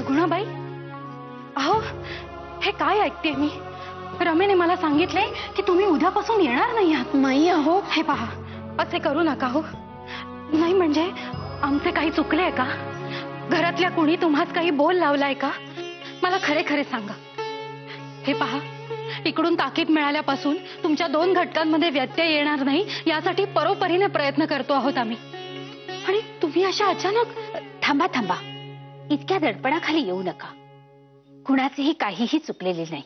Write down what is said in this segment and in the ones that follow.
सगुणाबाई, अहो हे काय ऐकते मी? रमेने मला सांगितले की तुम्ही उद्यापासून येणार नाही आहात. नाही अहो. हे पहा, असे करू नका हो. नाही म्हणजे आमचे काही चुकले का? घरातल्या कुणी तुम्हास काही बोल लावलाय का? मला खरे खरे सांगा. हे पहा, इकडून ताकीद मिळाल्यापासून तुमच्या 2 घटकांमध्ये व्यत्यय येणार नाही यासाठी परोपरीने प्रयत्न करतो आहोत आम्ही. आणि तुम्ही अशा अचानक. थांबा थांबा, इतक्या दडपणाखाली येऊ नका. कुणाचेही काहीही चुकलेले नाही.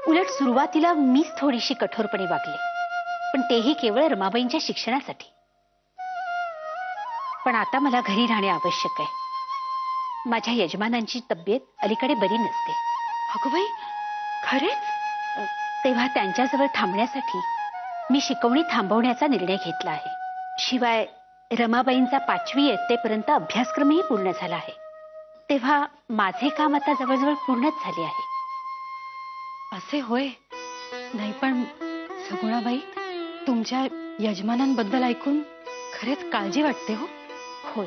उलट सुरुवातीला मीच थोडीशी कठोरपणे वागले, पण तेही केवळ रमाबाईंच्या शिक्षणासाठी. पण आता मला घरी राहणे आवश्यक आहे. माझ्या यजमानांची तब्येत अलीकडे बरी नसते. अगं बाई, खरेच? तेव्हा त्यांच्याजवळ थांबण्यासाठी मी शिकवणी थांबवण्याचा निर्णय घेतला आहे. शिवाय रमाबाईंचा 5वी इयत्तेपर्यंत अभ्यासक्रमही पूर्ण झाला आहे. तेव्हा माझे काम आता जवळजवळ पूर्णच झाले आहे. असे होय. नाही पण सगुणाबाई, तुमच्या यजमानांबद्दल ऐकून खरेच काळजी वाटते हो. होय,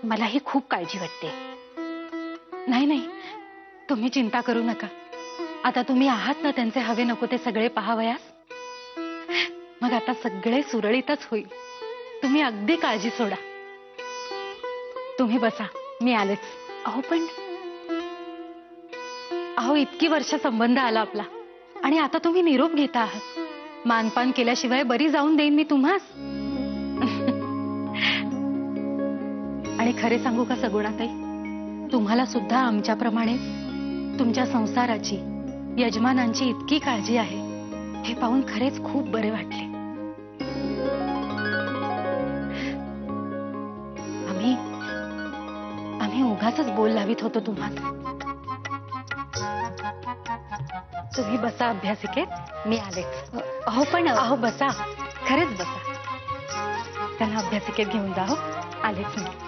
मलाही खूप काळजी वाटते. नाही नाही, तुम्ही चिंता करू नका. आता तुम्ही आहात ना त्यांचे हवे नको ते सगळे पहावयास. मग आता सगळे सुरळीतच होईल. तुम्ही अगदी काळजी सोडा. तुम्ही बसा, मी आलेच. अहो पण अहो, इतकी वर्ष संबंध आला आपला आणि आता तुम्ही निरोप घेता आहात. मानपान केल्याशिवाय बरी जाऊन देईन मी तुम्हास. आणि खरे सांगू का सगुणाताई, तुम्हाला सुद्धा आमच्याप्रमाणेच तुमच्या संसाराची, यजमानांची इतकी काळजी आहे हे पाहून खरेच खूप बरे वाटले. आम्ही उगाचच बोल लावित होतो तुम्हाला. तुम्ही बसा अभ्यासिकेत, मी आलेच. अहो पण अहो बसा, खरेच बसा. त्यांना अभ्यासिकेत घेऊन जा हो. आलेच मी.